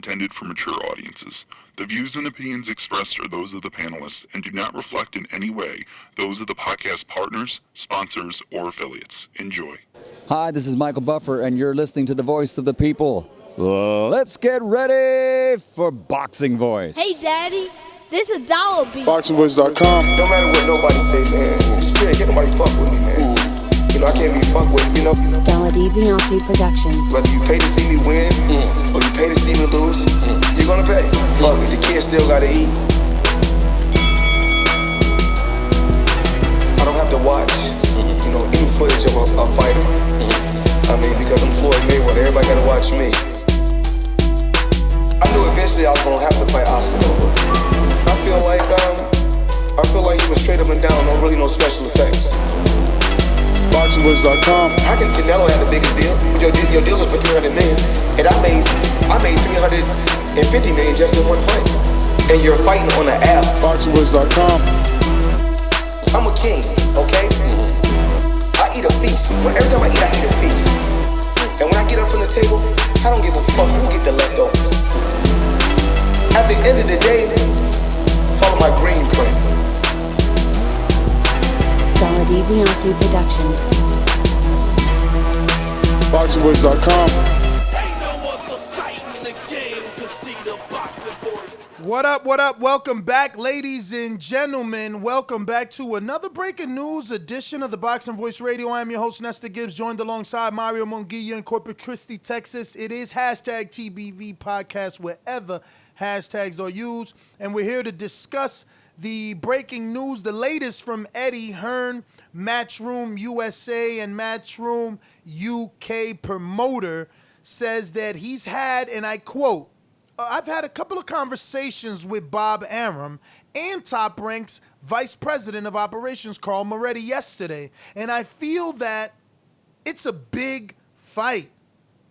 intended for mature audiences. The views and opinions expressed are those of the panelists and do not reflect in any way those of the podcast partners, sponsors, or affiliates. Enjoy. Hi, this is Michael Buffer, and you're listening to the Voice of the People. Let's get ready for Boxing Voice. Hey, Daddy, this is dollar beat. ThaBoxingvoice.com. No matter what nobody say, man, Spirit, can't nobody fuck with me, man. You know, I can't be fucked with, you know. Beyonce Productions. Whether you pay to see me win, or you pay to see me lose, you're gonna pay. Fuck it, the kids still gotta eat. I don't have to watch, you know, any footage of a fighter. I mean, because I'm Floyd Mayweather, everybody gotta watch me. I knew eventually I was gonna have to fight Oscar over. I feel like he was straight up and down, no special effects. ThaBoxingvoice.com. How can Canelo have the biggest deal? Your deal is for $300 million, and I made $350 million just in one fight. And you're fighting on an app. ThaBoxingvoice.com. I'm a king, okay? I eat a feast. Every time I eat a feast. And when I get up from the table, I don't give a fuck who get the leftovers. At the end of the day, follow my green print. Beyonce Productions. ThaBoxingvoice.com. What up? Welcome back, ladies and gentlemen. Welcome back to another breaking news edition of the Boxing Voice Radio. I am your host, Nestor Gibbs, joined alongside Mario Munguia in Corpus Christi, Texas. It is hashtag TBV podcast wherever hashtags are used. And we're here to discuss the breaking news, the latest from Eddie Hearn, Matchroom USA and Matchroom UK promoter, says that he's had, and I quote, I've had a couple of conversations with Bob Arum and Top Rank's Vice President of Operations, Carl Moretti, yesterday, and I feel that it's a big fight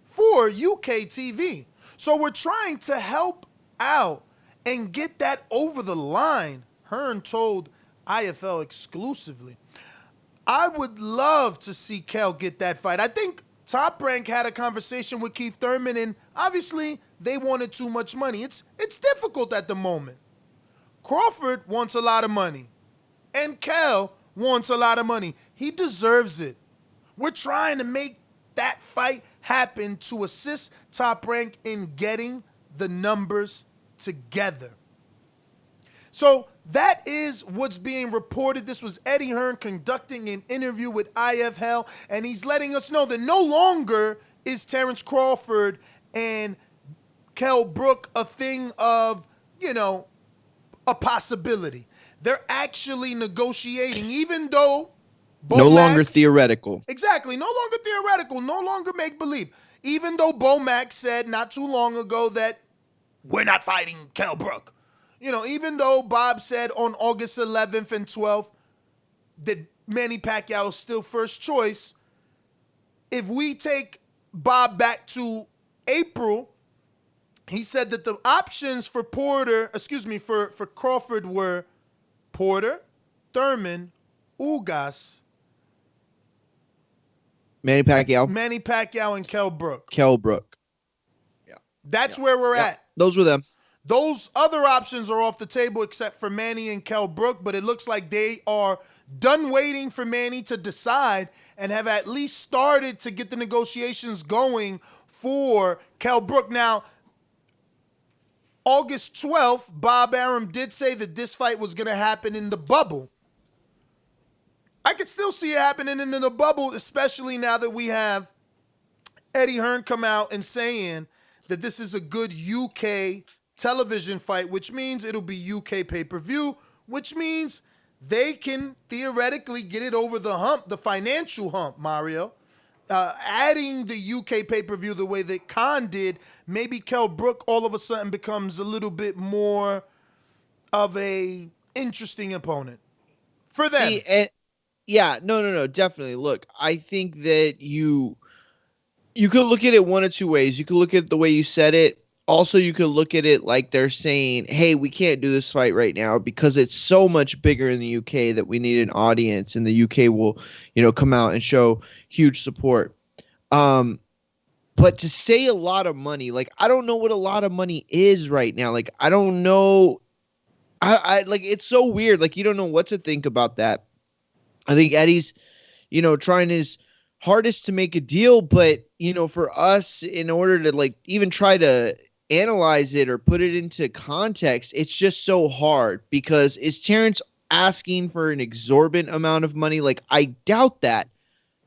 for UK TV. So we're trying to help out and get that over the line, Hearn told IFL exclusively. I would love to see Kell get that fight. I think Top Rank had a conversation with Keith Thurman, and obviously they wanted too much money. It's difficult at the moment. Crawford wants a lot of money, and Kell wants a lot of money. He deserves it. We're trying to make that fight happen to assist Top Rank in getting the numbers together. So that is what's being reported. This was Eddie Hearn conducting an interview with IFL, and he's letting us know that no longer is Terence Crawford and Kell Brook a thing of, a possibility. They're actually negotiating, even though no longer theoretical. Exactly, no longer theoretical, no longer make-believe. Even though Bomac said not too long ago that we're not fighting Kell Brook. Even though Bob said on August 11th and 12th that Manny Pacquiao is still first choice, if we take Bob back to April, he said that the options for for Crawford were Porter, Thurman, Ugas, Manny Pacquiao, and Kell Brook. Yeah. That's where we're at. Those were them. Those other options are off the table except for Manny and Kell Brook, but it looks like they are done waiting for Manny to decide and have at least started to get the negotiations going for Kell Brook. Now, August 12th, Bob Arum did say that this fight was going to happen in the bubble. I could still see it happening in the bubble, especially now that we have Eddie Hearn come out and saying that this is a good UK television fight, which means it'll be UK pay-per-view, which means they can theoretically get it over the hump, the financial hump, Mario. Adding the UK pay-per-view the way that Khan did, maybe Kell Brook all of a sudden becomes a little bit more of a interesting opponent for them. No, definitely. Look, I think that you could look at it one of two ways. You could look at it the way you said it. Also, you could look at it like they're saying, hey, we can't do this fight right now because it's so much bigger in the UK that we need an audience, and the UK will, come out and show huge support. But to say a lot of money, like, I don't know what a lot of money is right now. Like, I don't know. I like, it's so weird. Like, you don't know what to think about that. I think Eddie's, trying his hardest to make a deal, but, for us, in order to, like, even try to analyze it or put it into context, it's just so hard, because is Terrence asking for an exorbitant amount of money? Like, I doubt that.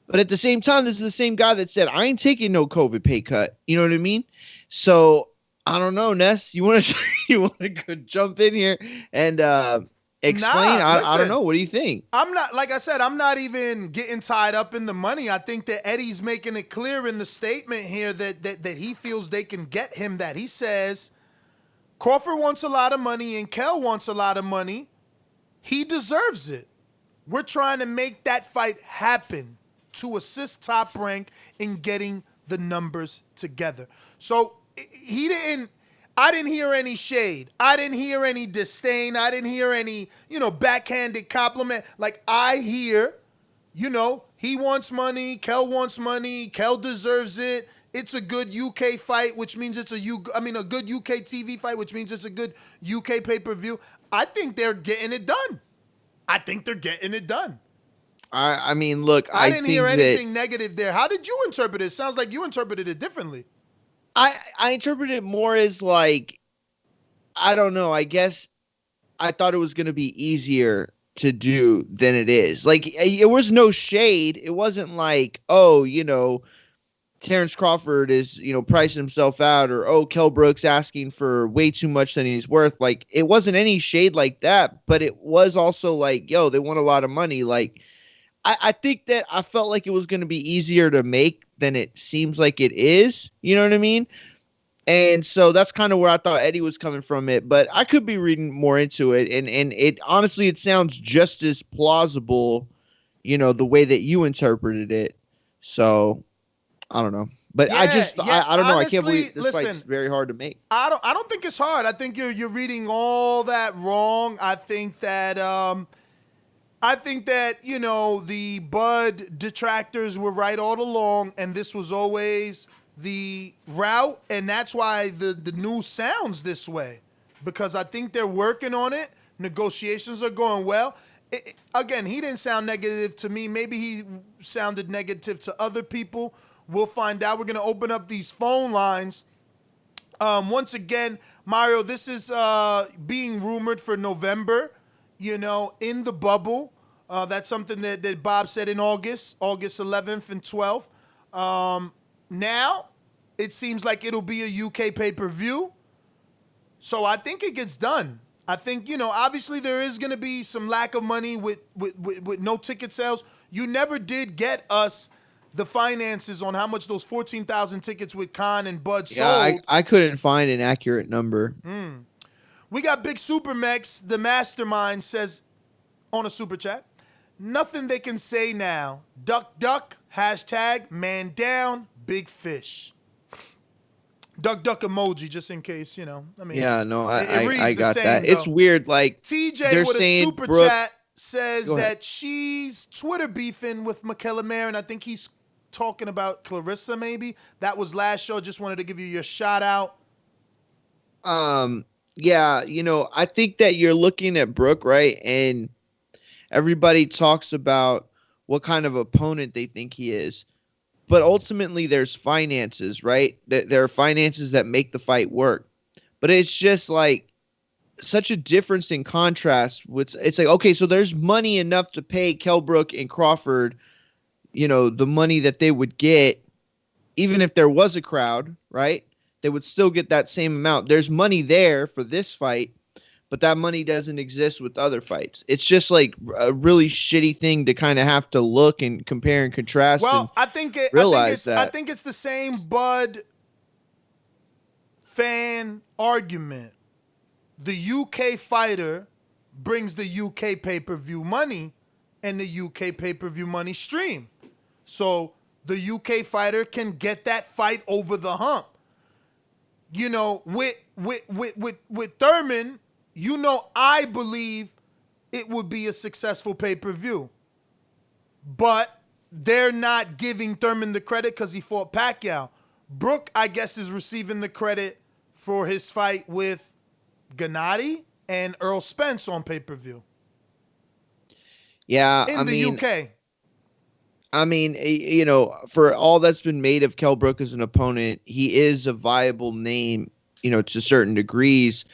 But at the same time, this is the same guy that said, I ain't taking no COVID pay cut. You know what I mean? So I don't know, Ness. You want to you want to go jump in here and explain? Nah, I listen. don't know. What do you think? I'm not, like I said, I'm not even getting tied up in the money. I think that Eddie's making it clear in the statement here that he feels they can get him that. He says Crawford wants a lot of money and Kell wants a lot of money. He deserves it. We're trying to make that fight happen to assist Top Rank in getting the numbers together. So I didn't hear any shade. I didn't hear any disdain. I didn't hear any, backhanded compliment. Like, I hear, he wants money. Kell wants money. Kell deserves it. It's a good UK fight, which means it's a good UK TV fight, which means it's a good UK pay-per-view. I think they're getting it done. I mean, look, I didn't hear anything negative there. How did you interpret it? Sounds like you interpreted it differently. I interpret it more as, like, I don't know. I guess I thought it was going to be easier to do than it is. Like, it was no shade. It wasn't like, oh, Terence Crawford is, pricing himself out, or, oh, Kell Brook's asking for way too much than he's worth. Like, it wasn't any shade like that, but it was also like, yo, they want a lot of money. Like, I think that I felt like it was going to be easier to make than it seems like it is. You know what I mean? And so that's kind of where I thought Eddie was coming from it, but I could be reading more into it. And it honestly, it sounds just as plausible, the way that you interpreted it. So I don't know, but I don't know. I can't believe this fight's very hard to make. I don't think it's hard. I think you're reading all that wrong. I think that the Bud detractors were right all along, and this was always the route, and that's why the news sounds this way, because I think they're working on it. Negotiations are going well. Again, he didn't sound negative to me. Maybe he sounded negative to other people. We'll find out. We're going to open up these phone lines. Once again, Mario, this is being rumored for November, in the bubble. That's something that Bob said in August 11th and 12th. Now, it seems like it'll be a UK pay-per-view. So I think it gets done. I think, obviously there is going to be some lack of money with no ticket sales. You never did get us the finances on how much those 14,000 tickets with Khan and Bud sold. Yeah, I couldn't find an accurate number. We got Big Supermex, the mastermind, says on a super chat, nothing they can say now. Duck, duck, hashtag, man down, big fish. Duck, duck emoji, just in case, I mean. Yeah, no, it reads I the got same, that. though. It's weird, like, TJ with a super Brooke, chat says Go ahead. that she's Twitter beefing with McKellar Mayer, and I think he's talking about Clarissa, maybe. That was last show. Just wanted to give you your shout out. Yeah, I think that you're looking at Brooke, right? And everybody talks about what kind of opponent they think he is. But ultimately, there's finances, right? There are finances that make the fight work. But it's just like such a difference in contrast. It's like, okay, so there's money enough to pay Kell Brook and Crawford, the money that they would get, even if there was a crowd, right? They would still get that same amount. There's money there for this fight, but that money doesn't exist with other fights. It's just like a really shitty thing to kind of have to look and compare and contrast. Well, I think it's the same Bud fan argument. The UK fighter brings the UK pay-per-view money and the UK pay-per-view money stream. So the UK fighter can get that fight over the hump. With Thurman, I believe it would be a successful pay-per-view. But they're not giving Thurman the credit because he fought Pacquiao. Brook, I guess, is receiving the credit for his fight with Gennady and Earl Spence on pay-per-view. Yeah, In the UK. For all that's been made of Kell Brook as an opponent, he is a viable name, to certain degrees.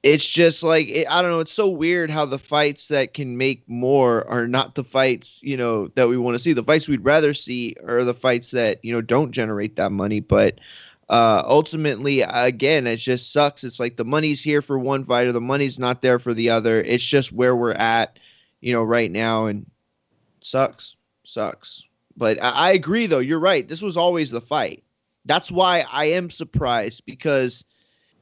It's just like, I don't know. It's so weird how the fights that can make more are not the fights, that we want to see. The fights we'd rather see are the fights that, don't generate that money. But ultimately, again, it just sucks. It's like the money's here for one fighter. The money's not there for the other. It's just where we're at, right now. And sucks. But I agree, though. You're right. This was always the fight. That's why I am surprised, because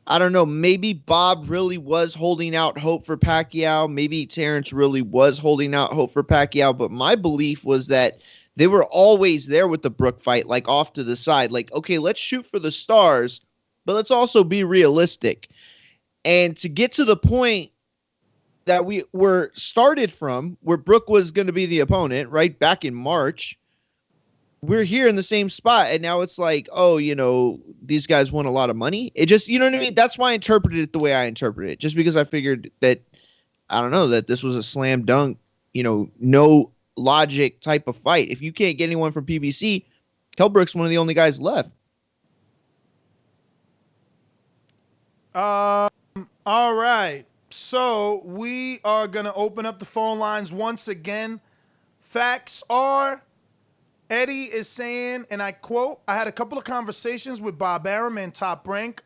I don't know, maybe Bob really was holding out hope for Pacquiao. Maybe Terence really was holding out hope for Pacquiao. But my belief was that they were always there with the Brook fight, like off to the side. Like, okay, let's shoot for the stars, but let's also be realistic. And to get to the point that we were started from, where Brook was going to be the opponent, right, back in March, we're here in the same spot, and now it's like, these guys want a lot of money. It just, you know what I mean? That's why I interpreted it the way I interpreted it, just because I figured that, I don't know, that this was a slam dunk, no logic type of fight. If you can't get anyone from PBC, Kell Brook's one of the only guys left. All right. So we are going to open up the phone lines once again. Facts are, Eddie is saying, and I quote, I had a couple of conversations with Bob Arum and Top Rank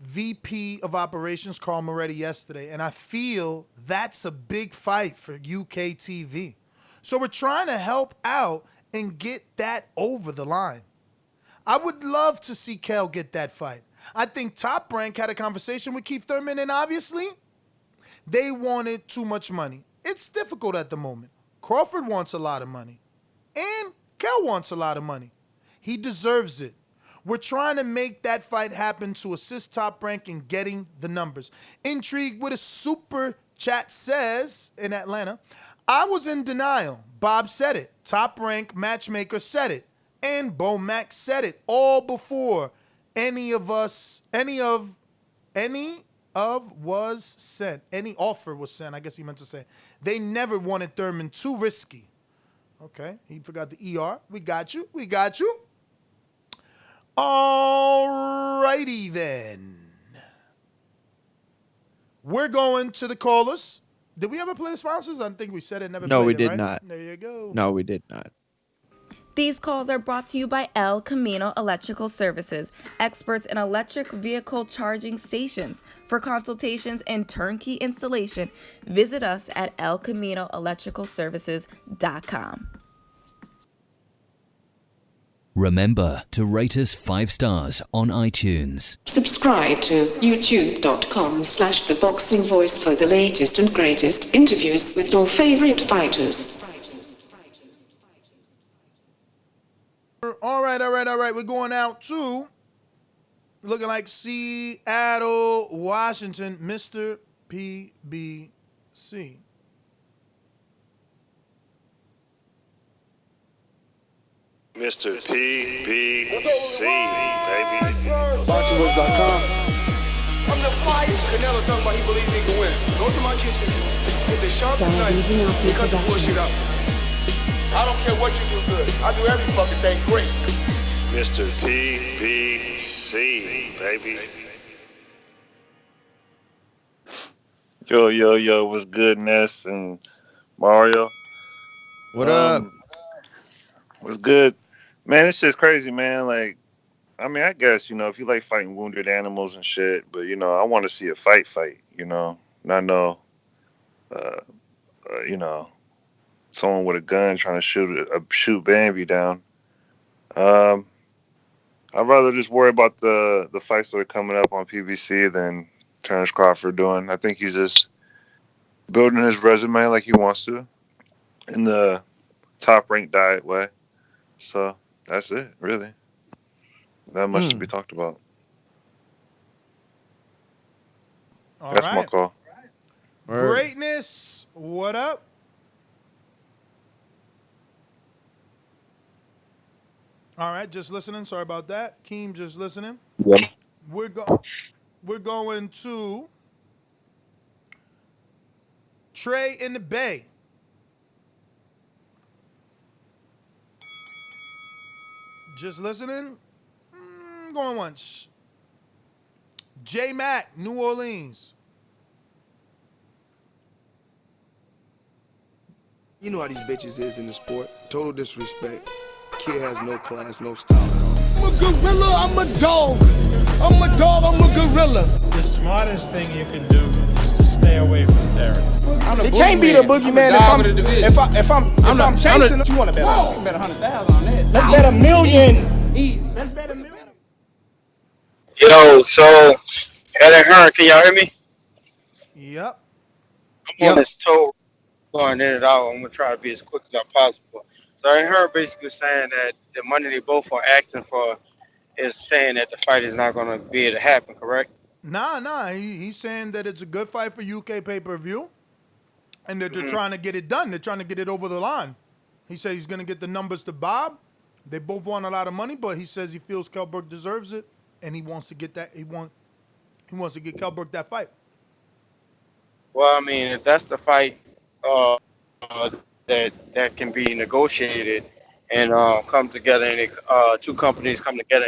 VP of Operations Carl Moretti yesterday, and I feel that's a big fight for UK TV. So we're trying to help out and get that over the line. I would love to see Kell get that fight. I think Top Rank had a conversation with Keith Thurman, and obviously they wanted too much money. It's difficult at the moment. Crawford wants a lot of money. And Kell wants a lot of money. He deserves it. We're trying to make that fight happen to assist Top Rank in getting the numbers. Intrigue with a super chat says, in Atlanta, I was in denial. Bob said it. Top Rank matchmaker said it. And Bo Max said it all before any offer was sent. I guess he meant to say. They never wanted Thurman too risky. Okay, he forgot the ER. We got you. All righty then. We're going to the callers. Did we ever play the sponsors? I think we said it. No, we did not. There you go. No, we did not. These calls are brought to you by El Camino Electrical Services, experts in electric vehicle charging stations. For consultations and turnkey installation, visit us at elcaminoelectricalservices.com. Remember to rate us 5 stars on iTunes. Subscribe to youtube.com/ThaBoxingVoice for the latest and greatest interviews with your favorite fighters. All right. We're going out to, looking like Seattle, Washington, Mr. PBC. Mr. PBC, baby. ThaBoxingvoice.com. I'm the flyest. Canelo talking about he believes he can win. Go to my kitchen. Get the sharpest knife and cut the bullshit up. I don't care what you do good. I do every fucking thing great. Mr. PBC, baby. Yo, what's good, Ness and Mario? What up? What's good? Man, it's just crazy, man. Like, I mean, I guess, if you like fighting wounded animals and shit, but, I want to see a fight, not no, someone with a gun trying to shoot Bambi down. I'd rather just worry about the fights that are coming up on PBC than Terence Crawford doing. I think he's just building his resume like he wants to in the top-ranked diet way. So that's it, really. Not much to be talked about. That's my call. Greatness, what up? All right, just listening. Sorry about that. Keem, just listening. Yeah. We're going to Trey in the Bay. Just listening. Going once. J Mac, New Orleans. You know how these bitches is in the sport. Total disrespect. Kid has no class, no style at all. I'm a gorilla, I'm a dog. I'm a dog, I'm a gorilla. The smartest thing you can do is to stay away from Terence. It can't be the boogeyman if I'm chasing him. You want to bet? You bet 100,000 on that. Let's bet $1 million. Easy. Let's bet $1 million. Yo, so Eddie Hearn, can y'all hear me? Yep. I'm on this tour going in and out. I'm gonna try to be as quick as possible. So I heard basically saying that the money they both are asking for is saying that the fight is not gonna be able to happen, correct? Nah. He's saying that it's a good fight for UK pay-per-view, and that they're trying to get it done. They're trying to get it over the line. He says he's gonna get the numbers to Bob. They both want a lot of money, but he says he feels Kell Brook deserves it, and he wants to get that. He wants to get Kell Brook that fight. Well, I mean, if that's the fight that can be negotiated and come together, and two companies come together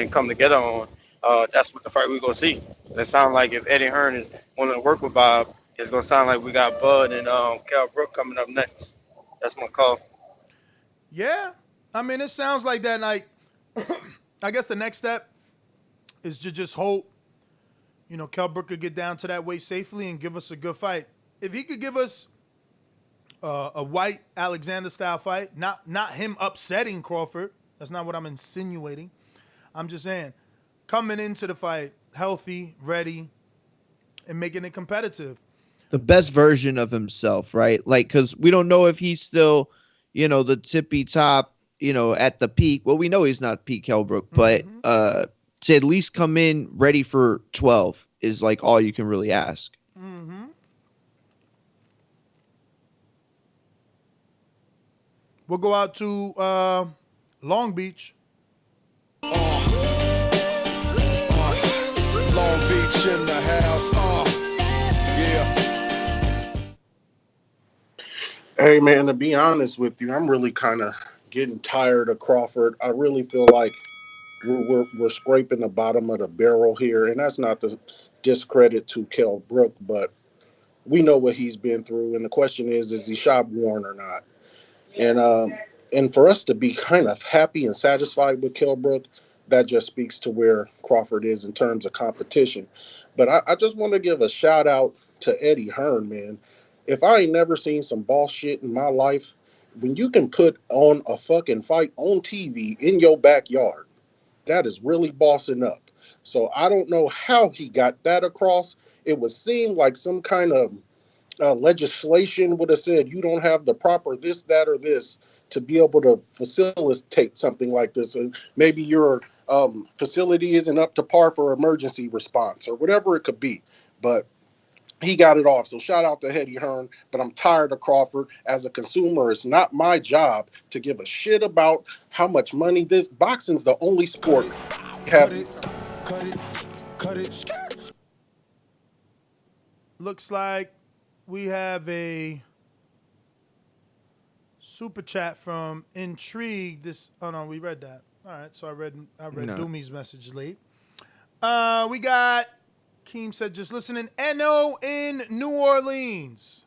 on, that's what the fight we're gonna see. It sounds like if Eddie Hearn is wanting to work with Bob, it's gonna sound like we got Bud and Kell Brook coming up next. That's my call. Yeah, I mean, it sounds like that. Like, I guess the next step is to just hope, Kell Brook could get down to that weight safely and give us a good fight. If he could give us a White Alexander style fight, not him upsetting Crawford. That's not what I'm insinuating. I'm just saying, coming into the fight healthy, ready, and making it competitive. The best version of himself, right? Like, because we don't know if he's still, the tippy top, at the peak. Well, we know he's not peak Kell Brook, but to at least come in ready for 12 is like all you can really ask. Mm-hmm. We'll go out to Long Beach. Long Beach in the house. Yeah. Hey, man, to be honest with you, I'm really kind of getting tired of Crawford. I really feel like we're scraping the bottom of the barrel here, and that's not the discredit to Kell Brook, but we know what he's been through, and the question is he shot worn or not? And for us to be kind of happy and satisfied with Kell Brook, that just speaks to where Crawford is in terms of competition. But I just want to give a shout out to Eddie Hearn, man. If I ain't never seen some boss shit in my life, when you can put on a fucking fight on TV in your backyard, that is really bossing up. So I don't know how he got that across. It would seem like some kind of legislation would have said you don't have the proper this, that, or this to be able to facilitate something like this. And maybe your facility isn't up to par for emergency response or whatever it could be. But he got it off. So shout out to Eddie Hearn. But I'm tired of Crawford. As a consumer, it's not my job to give a shit about how much money this. Boxing's the only sport have. Cut it. Looks like we have a super chat from Intrigue. We read that. All right, so I read Doomy's message late. We got Keem said just listening. NO in New Orleans.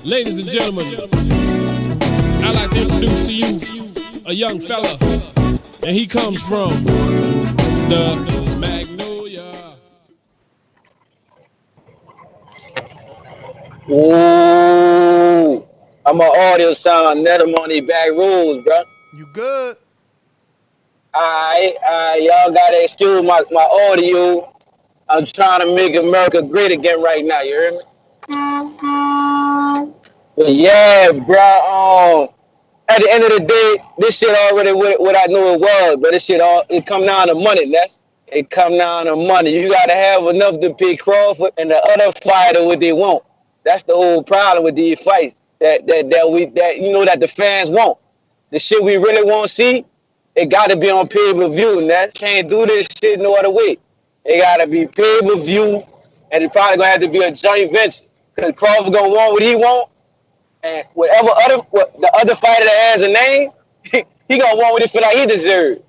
Ladies and gentlemen, I'd like to introduce to you a young fella, and he comes from the Magnolia. Ooh, I'm an audio sound, net them on these back rules, bro. You good? Y'all gotta excuse my audio. I'm trying to make America great again right now, you hear me? But yeah, bro, at the end of the day, this shit already what I knew it was, but this shit it come down to money, it come down to money. You gotta have enough to pay Crawford and the other fighter what they want. That's the whole problem with these fights that the fans want. the shit we really want to see, it got to be on pay-per-view, and that can't do this shit no other way. It got to be pay-per-view, and it's probably gonna have to be a joint venture because Crawford gonna want what he want, and the other fighter that has a name, he gonna want what he feel like he deserves.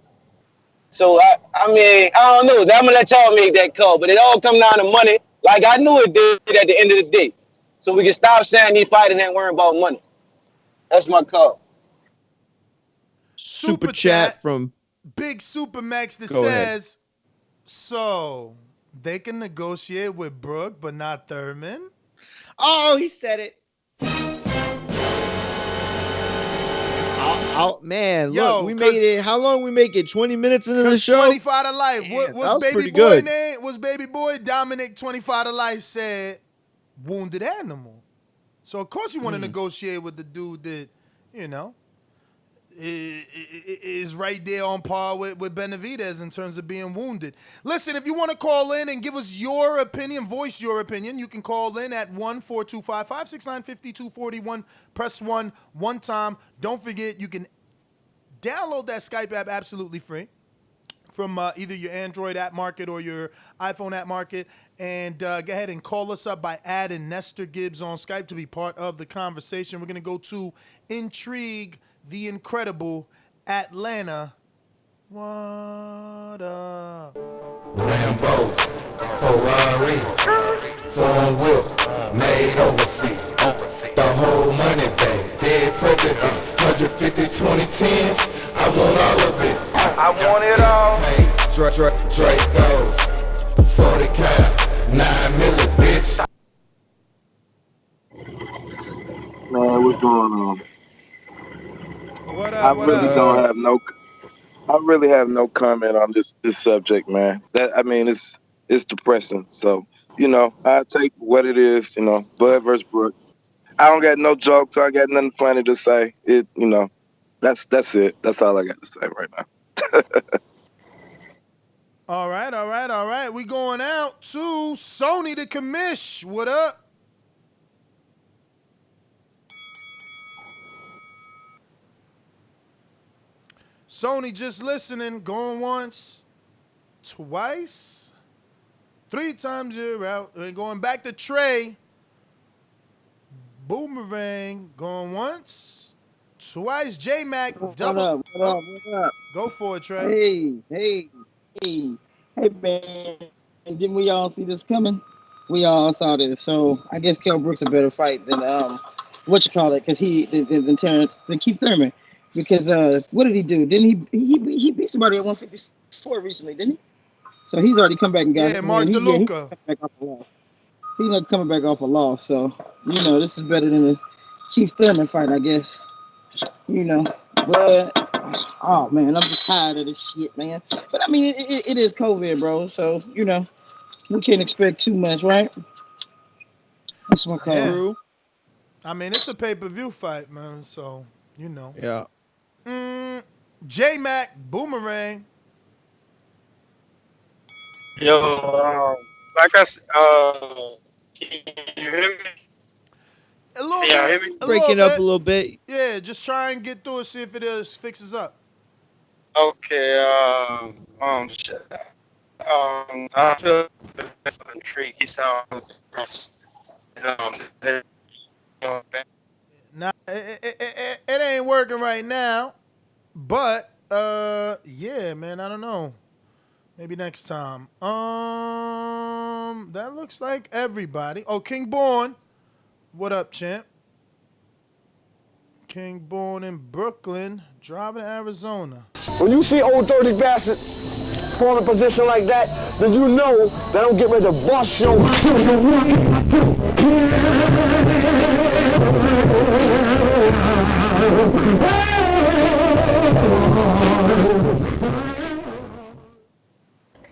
So I mean, I don't know. I'm gonna let y'all make that call, but it all come down to money, like I knew it did at the end of the day. So we can stop saying these fighters ain't worrying about money. That's my call. Super chat from Big Super Max that Go ahead. says, so they can negotiate with Brook, but not Thurman. Oh, he said it. Man, look, we made it. How long we make it? 20 minutes into the show? 25 to life. That What's was baby pretty boy good. name? What's baby boy? Dominic 25 to life said wounded animal. So of course you want to negotiate with the dude that, you know, is right there on par with Benavidez in terms of being wounded. Listen, if you want to call in and give us your opinion, voice your opinion, you can call in at 1-425-569-5241. Press 1 time. Don't forget, you can download that Skype app absolutely free from either your Android app market or your iPhone app market. And go ahead and call us up by adding Nestor Gibbs on Skype to be part of the conversation. We're going to go to Intrigue, the Incredible, Atlanta. What up? Rambo, Ferrari, phone whip, made overseas. The whole money bag, dead president, 150, 2010s. I want all of it. I want it all. Draco, 40 cal, 9 milli, bitch. Man, what's going on? What up? I really have no comment on this subject, man. It's depressing. So, you know, I take what it is, you know, Bud versus Brook. I don't got no jokes, I got nothing funny to say. It, you know, that's it. That's all I got to say right now. All right. We going out to Sony the Commish. What up? Sony just listening, going once, twice, 3 times you're out. And going back to Trey. Boomerang, going once, twice. J-Mac, double. What up? Go for it, Trey. Hey, man. Didn't we all see this coming? We all saw this. So I guess Kell Brook's a better fight than because than Terence, than Keith Thurman. Because what did he do? Didn't he beat somebody at 154 recently, didn't he? So he's already come back and got Mark DeLuca. He's not coming back off a loss. So, you know, this is better than the Keith Thurman fight, I guess. You know, but oh man, I'm just tired of this shit, man. But I mean, it is COVID, bro. So, you know, we can't expect too much, right? That's my call. Yeah. I mean, it's a pay-per-view fight, man. So, you know. Yeah. J-Mac, Boomerang. Yo, like I said, can you hear me? A little bit. Hear me? Breaking up a little bit. Yeah, just try and get through it, see if it fixes up. Okay, shit. I feel intrigued. He sounds Nah, it ain't working right now, but yeah, man, I don't know. Maybe next time. That looks like everybody. Oh, King Born. What up, champ? King Born in Brooklyn, driving to Arizona. When you see old dirty bastard fall in a position like that, then you know that I'm getting ready to bust your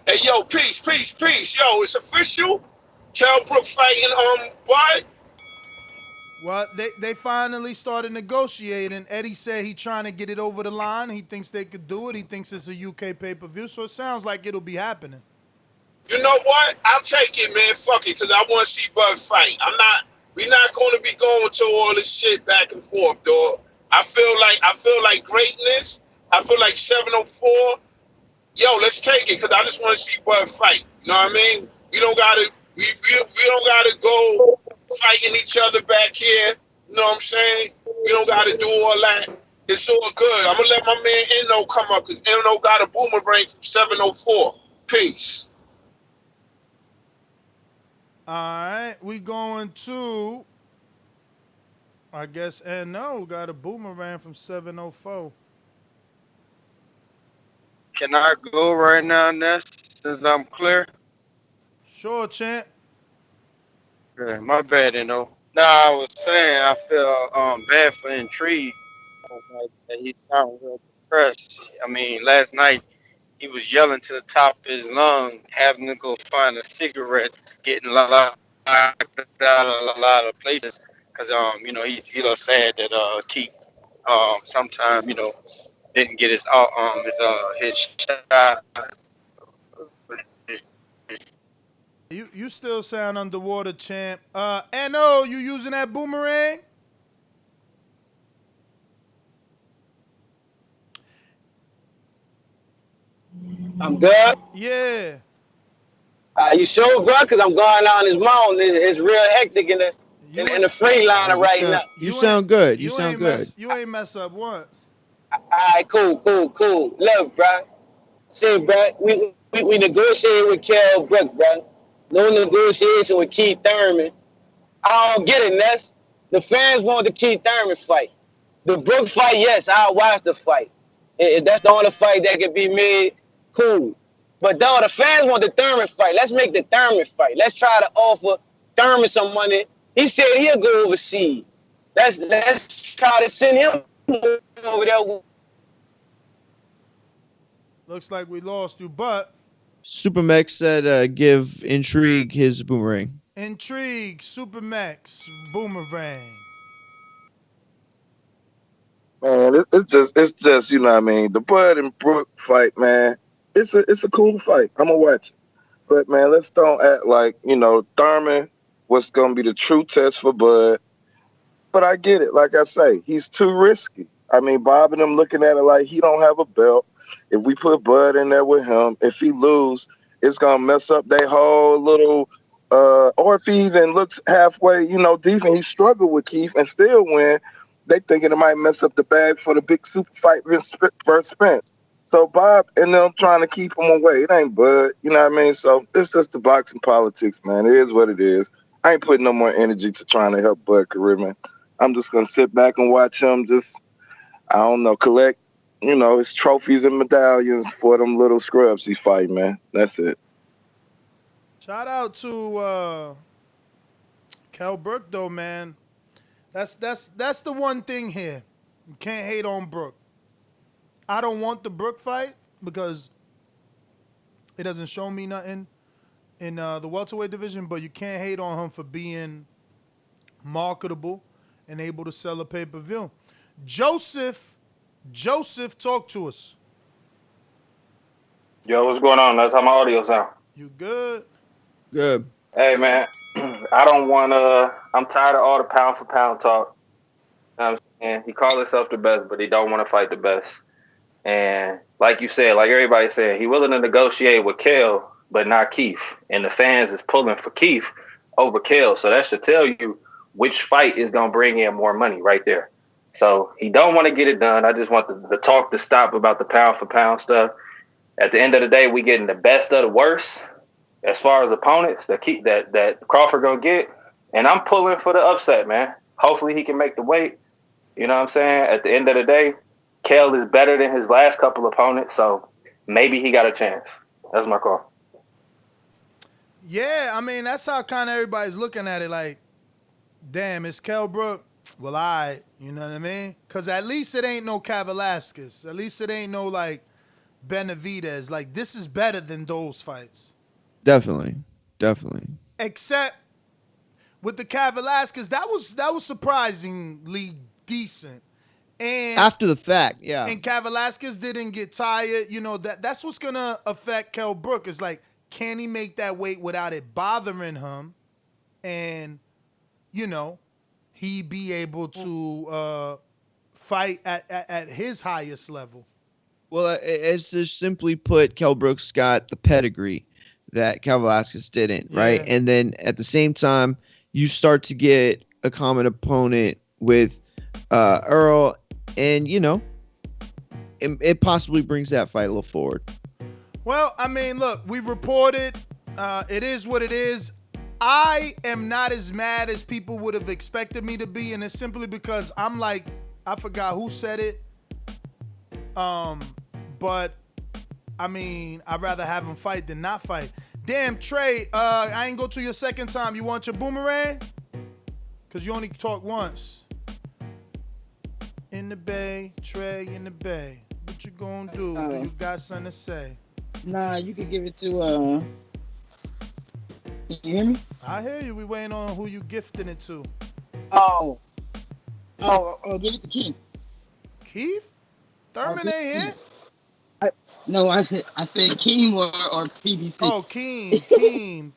Hey, yo, peace. Yo, it's official. Kell Brook fighting, what? Well, they finally started negotiating. Eddie said he's trying to get it over the line. He thinks they could do it. He thinks it's a UK pay-per-view, so it sounds like it'll be happening. You know what? I'll take it, man. Fuck it, because I want to see Bud fight. We're not going to be going to all this shit back and forth, dog. I feel like greatness. I feel like 704. Yo, let's take it, because I just want to see Bud fight. You know what I mean? We don't gotta go fighting each other back here. You know what I'm saying? We don't gotta do all that. It's all good. I'm gonna let my man Eno come up, because Eno got a boomerang from 704. Peace. All right, we going to, I guess, Eno got a boomerang from 704. Can I go right now, Ness, since I'm clear? Sure, champ. Yeah, my bad, Nah, I was saying I feel bad for Intrigue. Like, that he sounded real depressed. I mean, last night he was yelling to the top of his lungs, having to go find a cigarette, getting locked out of a lot of places. Cause he was sad that Keith sometime didn't get his shot. You still sound underwater, champ. Eno, you using that boomerang? I'm good. Yeah. You sure, bro? Cause I'm going on this mountain. It's real hectic in the Freeliner right now. You sound good. You sound good. You ain't mess up once. All right, cool. Look, bro. See, bro, we negotiated with Kell Brook, bro. No negotiation with Keith Thurman. I don't get it, Ness. The fans want the Keith Thurman fight. The Brook fight, yes, I'll watch the fight. If that's the only fight that can be made, cool. But though the fans want the Thurman fight, let's make the Thurman fight. Let's try to offer Thurman some money. He said he'll go overseas. Let's try to send him over there. Looks like we lost you, but Supermax said give Intrigue his boomerang. Intrigue, Supermax, boomerang. Man, it's just you know what I mean. The Bud and Brook fight, man. It's a cool fight. I'm gonna watch it. But man, let's don't act like Thurman was gonna be the true test for Bud. But I get it. Like I say, he's too risky. I mean, Bob and them looking at it like he don't have a belt. If we put Bud in there with him, if he lose, it's gonna mess up their whole little. Or if he even looks halfway, decent, he struggled with Keith and still win. They thinking it might mess up the bag for the big super fight versus Spence. So Bob and them trying to keep him away. It ain't Bud, you know what I mean? So it's just the boxing politics, man. It is what it is. I ain't putting no more energy to trying to help Bud career, man. I'm just gonna sit back and watch him collect, his trophies and medallions for them little scrubs he's fighting, man. That's it. Shout out to Kell Brook though, man. That's the one thing here. You can't hate on Brook. I don't want the Brook fight because it doesn't show me nothing in the welterweight division, but you can't hate on him for being marketable and able to sell a pay-per-view. Joseph, talk to us. Yo, what's going on? That's how my audio sound. You good? Good. Hey, man, I don't want to. I'm tired of all the pound for pound talk. You know what I'm saying? He calls himself the best, but he don't want to fight the best. And like you said, like everybody's saying, he willing to negotiate with Kell, but not Keith. And the fans is pulling for Keith over Kell. So that should tell you which fight is going to bring in more money right there. So he don't want to get it done. I just want the talk to stop about the pound for pound stuff. At the end of the day, we getting the best of the worst as far as opponents that Crawford gonna get. And I'm pulling for the upset, man. Hopefully he can make the weight. You know what I'm saying? At the end of the day, Kell is better than his last couple opponents, so maybe he got a chance. That's my call. Yeah, I mean, that's how kind of everybody's looking at it. Like, damn, it's Kell Brook. Well, you know what I mean? Because at least it ain't no Kavaliauskas. At least it ain't no, like, Benavidez. Like, this is better than those fights. Definitely. Except with the Kavaliauskas, that was surprisingly decent. And after the fact, yeah. And Kavaliauskas didn't get tired. That's what's gonna affect Kell Brook. Is like, can he make that weight without it bothering him? And he be able to fight at his highest level. Well, it's just simply put, Kell Brook's got the pedigree that Cal Velasquez didn't, right? Yeah. And then at the same time, you start to get a common opponent with Earl, and it possibly brings that fight a little forward. Well, I mean, look, we reported. It is what it is. I am not as mad as people would have expected me to be, and it's simply because I'm like, I forgot who said it. But I mean, I'd rather have him fight than not fight. Damn, Trey, I ain't go to your second time. You want your boomerang? Cause you only talk once. In the bay, Trey, in the bay. What you gonna do? Do you got something to say? Nah, you can give it to Can you hear me? I hear you. We waiting on who you gifting it to. Oh, give it to Keith. Keith? Thurman ain't here? No, I said Keem or PBC. Oh, Keem.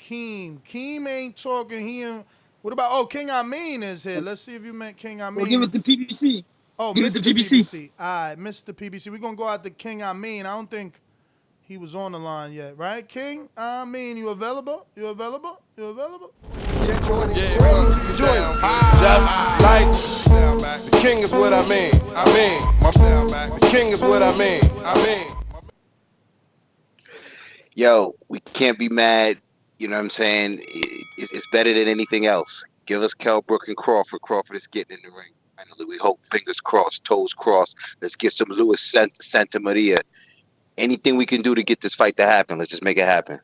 Keem ain't talking. What about, King Amin is here. Let's see if you meant King Amin. Well, give it to PBC. Oh, give Mr. it to PBC. All right, Mr. PBC. We're going to go out to King Amin. I don't think he was on the line yet, right? King Amin, you available? You available? Yeah, just like the king is what I mean. The king is what I mean. Yo, we can't be mad. You know what I'm saying? It's better than anything else. Give us Kell Brook and Crawford. Crawford is getting in the ring. Finally, we hope, fingers crossed, toes crossed. Let's get some Luis Santa Maria. Anything we can do to get this fight to happen, let's just make it happen.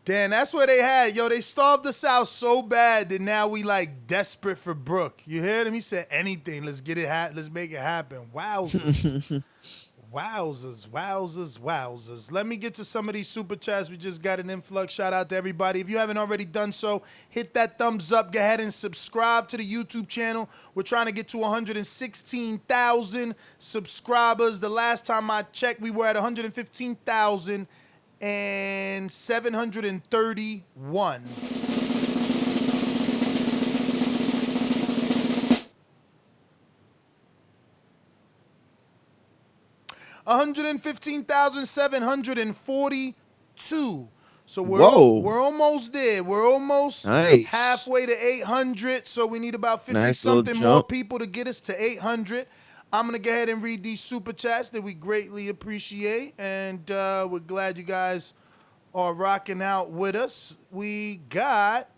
Damn, that's what they had. Yo, they starved us out so bad that now we like desperate for Brook. You heard him? He said anything. Let's get it. Let's make it happen. Wowzers. Wowzers. Let me get to some of these super chats. We just got an influx. Shout out to everybody. If you haven't already done so, hit that thumbs up. Go ahead and subscribe to the YouTube channel. We're trying to get to 116,000 subscribers. The last time I checked, we were at 115,731. 115,742. So we're almost there. We're almost halfway to 800. So we need about 50-something more people to get us to 800. I'm going to go ahead and read these super chats that we greatly appreciate. And we're glad you guys are rocking out with us. We got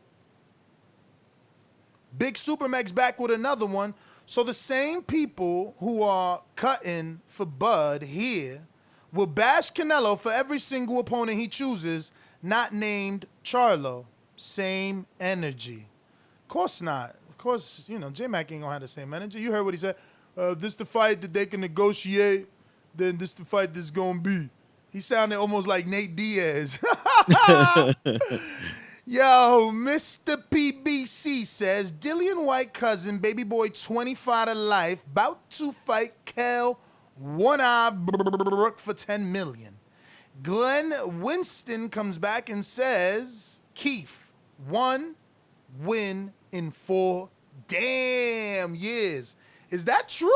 Big Supermax back with another one. So the same people who are cutting for Bud here will bash Canelo for every single opponent he chooses, not named Charlo. Same energy. Of course not. Of course, J-Mac ain't gonna have the same energy. You heard what he said. This the fight that they can negotiate, then this the fight that's gonna be. He sounded almost like Nate Diaz. Yo, Mr. PBC says, Dillian White cousin, baby boy 25 to life, about to fight Kell One-Eye Brook for $10 million. Glenn Winston comes back and says, Keith, 1 win in 4 damn years. Is that true?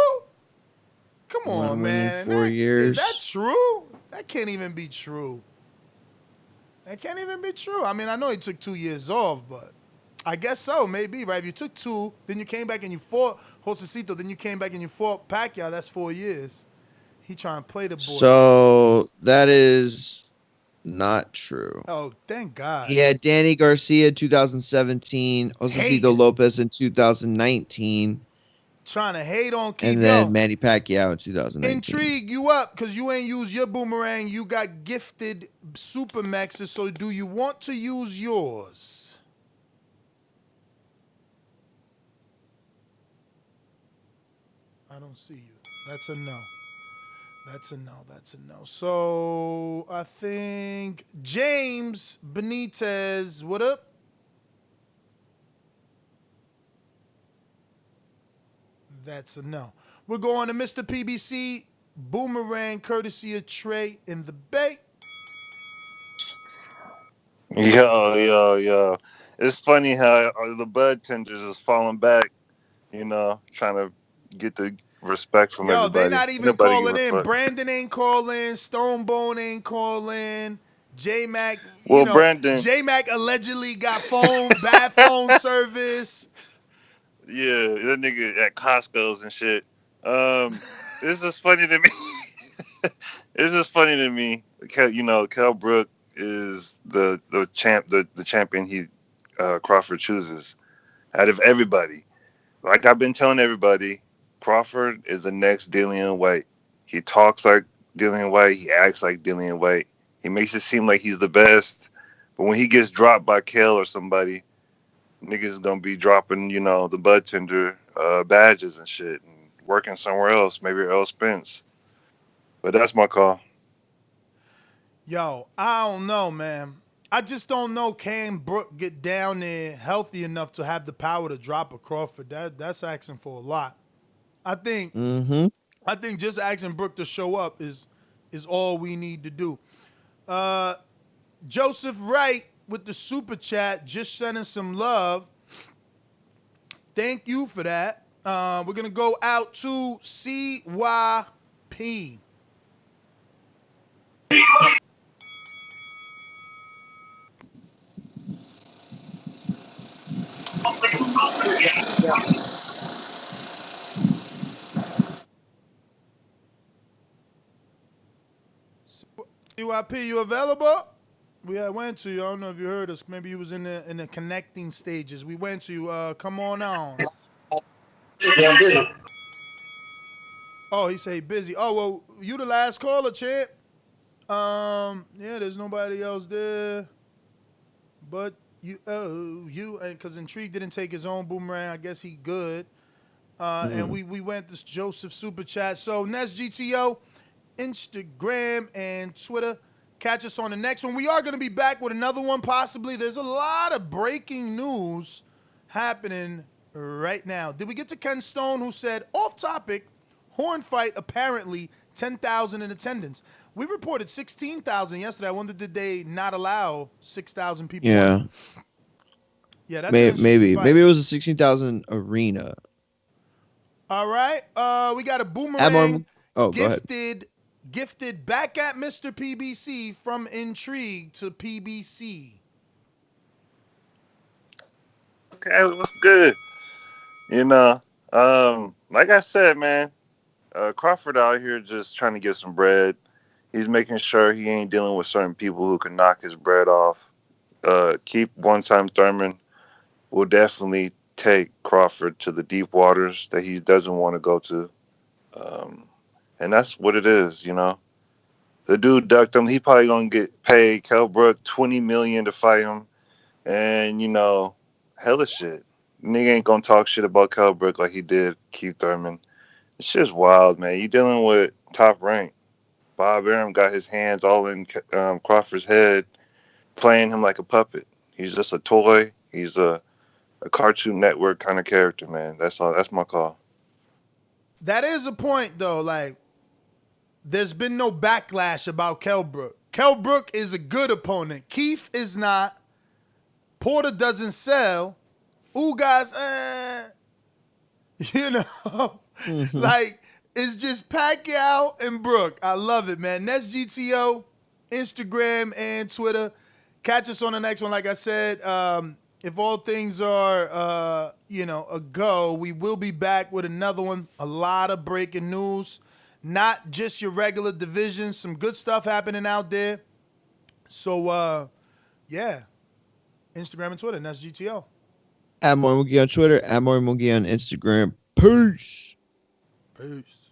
Come on, man. 4 years. Is that true? That can't even be true. That can't even be true. I mean, I know he took 2 years off, but I guess so, maybe, right? If you took 2, then you came back and you fought Josecito, then you came back and you fought Pacquiao, that's 4 years. He trying to play the boy. So that is not true. Oh, thank God. He had Danny Garcia 2017, Josecito Lopez in 2019. Trying to hate on Keith. And then Manny Pacquiao in 2019. Intrigue you up because you ain't used your boomerang. You got gifted Super Maxes. So do you want to use yours? I don't see you. That's a no. That's a no. So I think James Benitez, what up? That's a no. We're going to Mr. PBC. Boomerang, courtesy of Trey in the Bay. Yo. It's funny how the bud tenders is falling back You know, trying to get the respect from Yo, they everybody. not Ain't even nobody give calling a in. fuck. Brandon ain't calling. Stonebone ain't calling. J Mac, Well, Brandon, J Mac allegedly got bad phone service. yeah, that nigga at Costco's and shit. This is funny to me. It's just funny to me. You know, Kell Brook is the champion Crawford chooses out of everybody. Like I've been telling everybody, Crawford is the next Dillian White. He talks like Dillian White. He acts like Dillian White. He makes it seem like he's the best. But when he gets dropped by Kell or somebody, niggas is gonna be dropping, you know, the bud tender badges and shit and working somewhere else, maybe Earl Spence. But that's my call. Yo, I don't know, man. I just don't know can Brook get down there healthy enough to have the power to drop a Crawford. That's asking for a lot. I think I think just asking Brook to show up is all we need to do. Joseph Wright with the super chat, just sending some love. Thank you for that. We're gonna go out to CYP. CYP, you available? We went to you. I don't know if you heard us. Maybe you was in the connecting stages. We went to you. Come on on. Oh, he say busy. Oh well, you the last caller, champ. Yeah, there's nobody else there, but you. And because Intrigue didn't take his own boomerang, I guess he good. And we went to Joseph Super Chat. So Nest GTO, Instagram and Twitter. Catch us on the next one. We are going to be back with another one possibly. There's a lot of breaking news happening right now. Did we get to Ken Stone, who said, off topic, Hearn fight apparently 10,000 in attendance. We reported 16,000 yesterday. I wonder, did they not allow 6,000 people in? Yeah, that's an interesting fight. Maybe it was a 16,000 arena. All right. We got a boomerang gifted back at Mr. PBC from Intrigue to PBC. Okay, what's good? You know, like I said, man, Crawford out here just trying to get some bread. He's making sure he ain't dealing with certain people who can knock his bread off. Keep one-time Thurman will definitely take Crawford to the deep waters that he doesn't want to go to. And that's what it is, you know. The dude ducked him. He probably gonna get paid Kell Brook $20 million to fight him, and you know, hella shit. Nigga ain't gonna talk shit about Kell Brook like he did Keith Thurman. It's just wild, man. You dealing with top rank. Bob Arum got his hands all in Crawford's head, playing him like a puppet. He's just a toy. He's a Cartoon Network kind of character, man. That's all. That's my call. That is a point, though. Like, there's been no backlash about Kell Brook. Kell Brook is a good opponent. Keith is not. Porter doesn't sell. Ugas, you know, like, it's just Pacquiao and Brook. I love it, man. Nest GTO, Instagram and Twitter. Catch us on the next one. Like I said, if all things are, a go, we will be back with another one. A lot of breaking news. Not just your regular division. Some good stuff happening out there. So, yeah. Instagram and Twitter, and that's GTO. @MoreMoogie on Twitter, @MoreMoogie on Instagram. Peace. Peace.